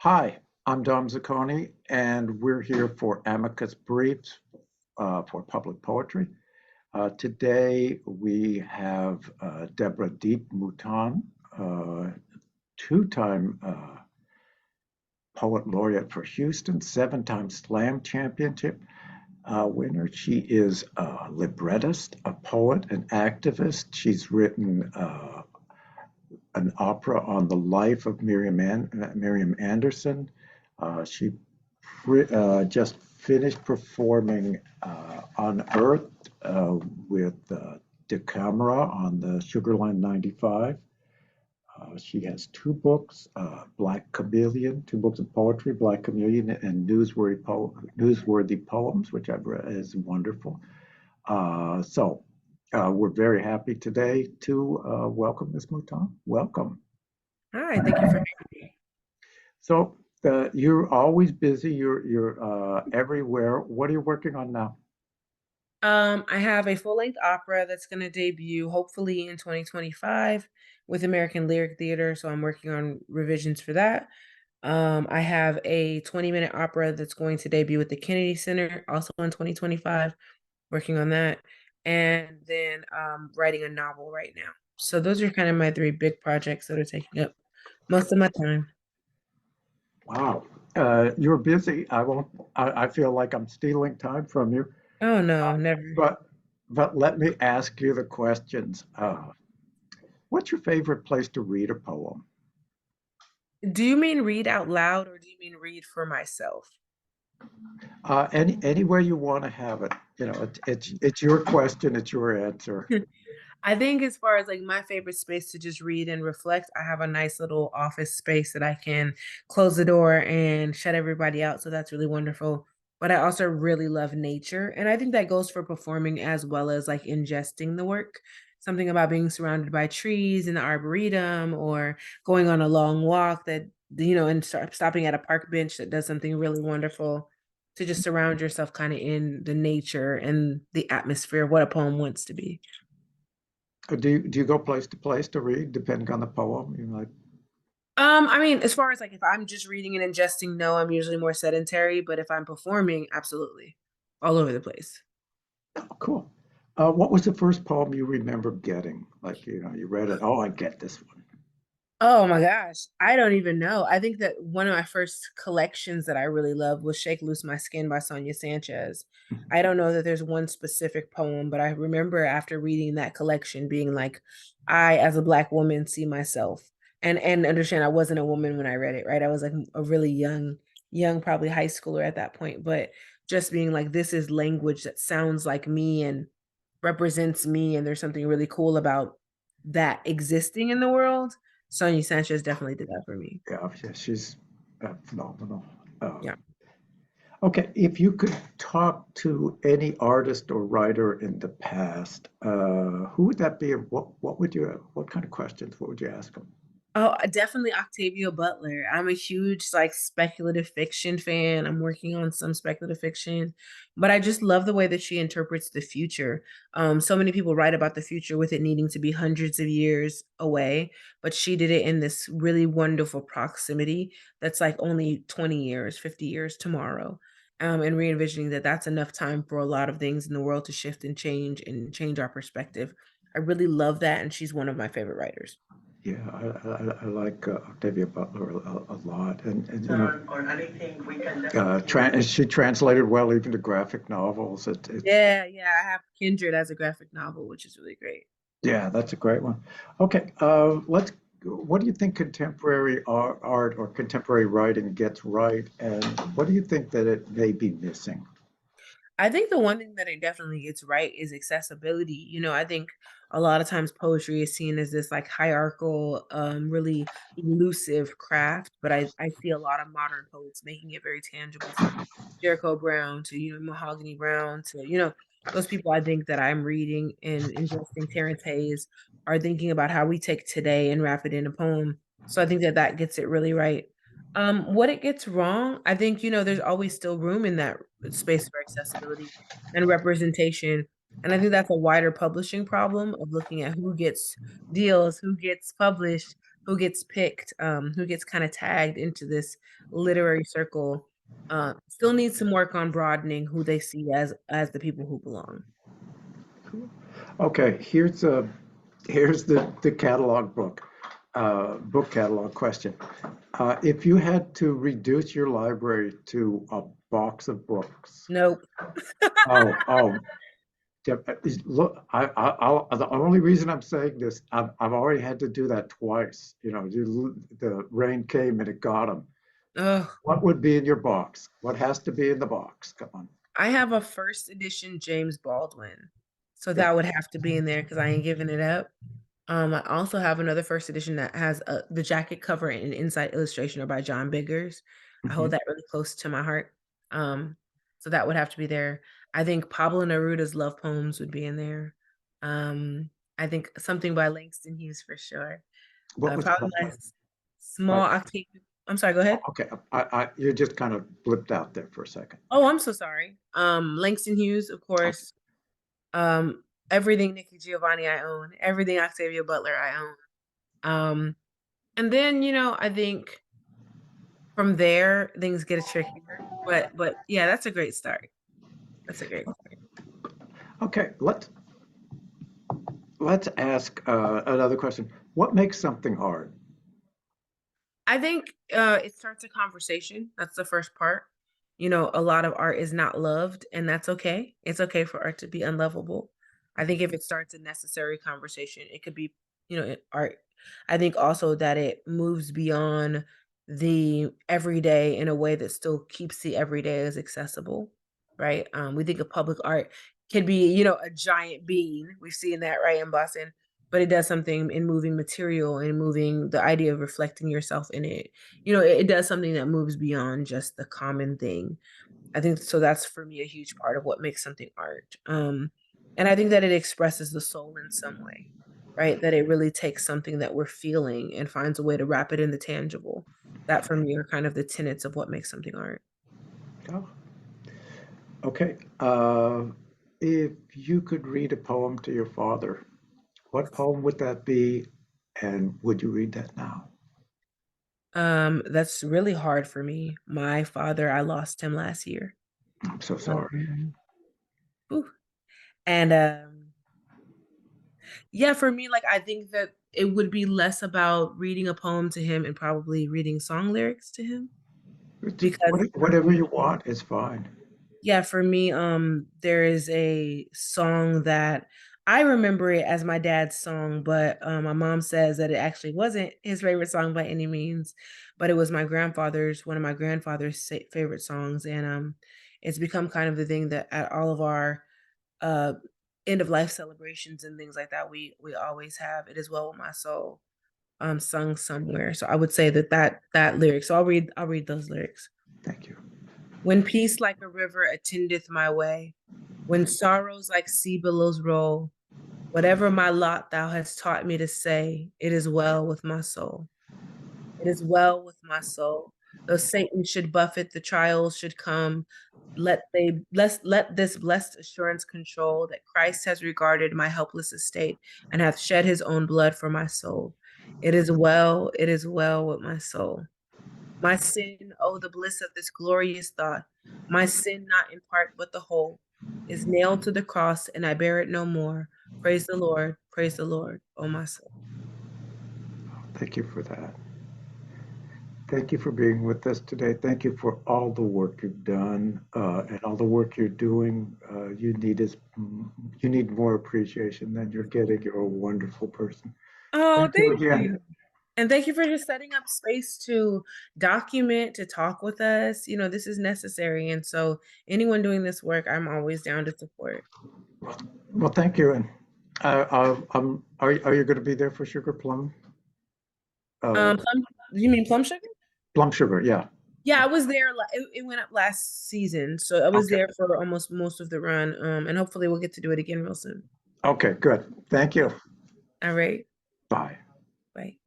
Hi, I'm Dom Zuccone, and we're here for Amicus Briefs for public poetry. Today we have Deborah D.E.E.P. Mouton, two-time poet laureate for Houston, seven-time slam championship winner. She is a librettist, a poet, an activist. She's written an opera on the life of Miriam Anderson. She just finished performing on Earth with Decamera on the Sugarland 95. She has two books, Black Chameleon, two books of poetry, Black Chameleon and Newsworthy Poems, which I've read is wonderful. We're very happy today to welcome Ms. Mouton. Welcome. Hi, thank you for having me. So you're always busy. You're everywhere. What are you working on now? I have a full-length opera that's going to debut hopefully in 2025 with American Lyric Theater, so I'm working on revisions for that. I have a 20-minute opera that's going to debut with the Kennedy Center also in 2025, working on that. And then writing a novel right now. So those are kind of my three big projects that are taking up most of my time. Wow. You're busy. I won't. I feel like I'm stealing time from you. Oh Uh, no, never. but but let me ask you the questions. What's your favorite place to read a poem? Do you mean read out loud or do you mean read for myself? Anywhere you want to have it. It's your question. It's your answer. I think as far as like my favorite space to just read and reflect, I have a nice little office space that I can close the door and shut everybody out. So that's really wonderful. But I also really love nature. And I think that goes for performing as well as like ingesting the work. Something about being surrounded by trees in the arboretum or going on a long walk and stopping at a park bench that does something really wonderful to just surround yourself kind of in the nature and the atmosphere of what a poem wants to be. Do you go place to place to read, depending on the poem? You like, I mean, as far as like if I'm just reading and ingesting, no, I'm usually more sedentary, but if I'm performing, absolutely. All over the place. oh, cool. What was the first poem you remember getting? Like, you read it. Oh, I get this one. Oh my gosh. I don't even know. I think that one of my first collections that I really loved was Shake Loose My Skin by Sonia Sanchez. I don't know that there's one specific poem, but I remember after reading that collection being like, I as a Black woman see myself and understand I wasn't a woman when I read it, right? I was like a really young, probably high schooler at that point, but just being like, this is language that sounds like me and represents me, and there's something really cool about that existing in the world. Sonia Sanchez definitely did that for me. Yeah, she's phenomenal. Uh, Yeah. okay, if you could talk to any artist or writer in the past, who would that be, and what kind of questions, what would you ask them? Oh, definitely Octavia Butler. I'm a huge like speculative fiction fan. I'm working on some speculative fiction, but I just love the way that she interprets the future. So many people write about the future with it needing to be hundreds of years away, but she did it in this really wonderful proximity that's like only 20 years, 50 years tomorrow. And re-envisioning that that's enough time for a lot of things in the world to shift and change our perspective. I really love that, and she's one of my favorite writers. Yeah, I like Octavia Butler a lot, and or anything we can she translated well even to graphic novels. Yeah, yeah, I have Kindred as a graphic novel, which is really great. Yeah, that's a great one. Okay, what do you think contemporary art or contemporary writing gets right, and what do you think that it may be missing? I think the one thing that it definitely gets right is accessibility. I think a lot of times poetry is seen as this like hierarchical, really elusive craft, but I see a lot of modern poets making it very tangible from Jericho Brown to, Mahogany Brown to, those people I think that I'm reading and ingesting Terrence Hayes are thinking about how we take today and wrap it in a poem. So I think that that gets it really right. What it gets wrong, I think, there's always still room in that space for accessibility and representation. And I think that's a wider publishing problem of looking at who gets deals, who gets published, who gets picked, who gets kind of tagged into this literary circle, still needs some work on broadening who they see as the people who belong. Okay, here's the catalog book catalog question. If you had to reduce your library to a box of books, Nope. oh, look, the only reason I'm saying this, I've already had to do that twice. You know, the rain came and it got them. Ugh. What would be in your box? What has to be in the box? Come on. I have a first edition James Baldwin, so Yeah. that would have to be in there because I ain't giving it up. I also have another first edition that has the jacket cover and inside illustration are by John Biggers. I hold Mhm. that really close to my heart. Um, so that would have to be there. I think Pablo Neruda's love poems would be in there. I think something by Langston Hughes for sure. What was Probably my by, small Octavia. I'm sorry, go ahead. okay, you just kind of blipped out there for a second. Oh, I'm so sorry. Langston Hughes, of Okay. course. Everything Nikki Giovanni I own. Everything Octavia Butler I own. And then, I think from there things get trickier. But yeah, that's a great start. That's a great start. Okay, let's ask another question. What makes something art? I think it starts a conversation. That's the first part. A lot of art is not loved, and that's okay. It's okay for art to be unlovable. I think if it starts a necessary conversation, it could be, art. I think also that it moves beyond the everyday in a way that still keeps the everyday as accessible, right? We think of public art can be, a giant bean. We've seen that, right, in Boston, but it does something in moving material and moving the idea of reflecting yourself in it. It does something that moves beyond just the common thing. I think so. That's for me a huge part of what makes something art. And I think that it expresses the soul in some way, right? That it really takes something that we're feeling and finds a way to wrap it in the tangible. That for me are kind of the tenets of what makes something art. Oh, okay. If you could read a poem to your father, what poem would that be, and would you read that now? That's really hard for me. My father, I lost him last year. I'm so sorry. Um, Ooh. And yeah, for me, like I think that it would be less about reading a poem to him and probably reading song lyrics to him. Because for Whatever me, you want is fine. yeah, for me, there is a song that I remember it as my dad's song, but my mom says that it actually wasn't his favorite song by any means, but it was one of my grandfather's favorite songs, and it's become kind of the thing that at all of our uh end of life celebrations and things like that we always have "It Is Well With My Soul" sung somewhere. So I would say that lyric. So I'll read those lyrics. Thank you. When peace like a river attendeth my way, when sorrows like sea billows roll, whatever my lot thou hast taught me to say, it is well with my soul. It is well with my soul. Though Satan should buffet, the trials should come. Let this blessed assurance control that Christ has regarded my helpless estate and hath shed his own blood for my soul. It is well with my soul. My sin, oh, the bliss of this glorious thought. My sin, not in part, but the whole, is nailed to the cross, and I bear it no more. Praise the Lord, oh my soul. Thank you for that. Thank you for being with us today. Thank you for all the work you've done and all the work you're doing. You need more appreciation than you're getting. You're a wonderful person. Oh, Thank you thank again. you. And thank you for just setting up space to document, to talk with us. This is necessary. And so, anyone doing this work, I'm always down to support. Well, thank you. And are you going to be there for Sugar Plum? You mean plum sugar? Plum Sugar, yeah. Yeah, I was there. It went up last season, so I was Okay. there for almost most of the run. And hopefully we'll get to do it again real soon. Okay, good. Thank you. All right. Bye. Bye.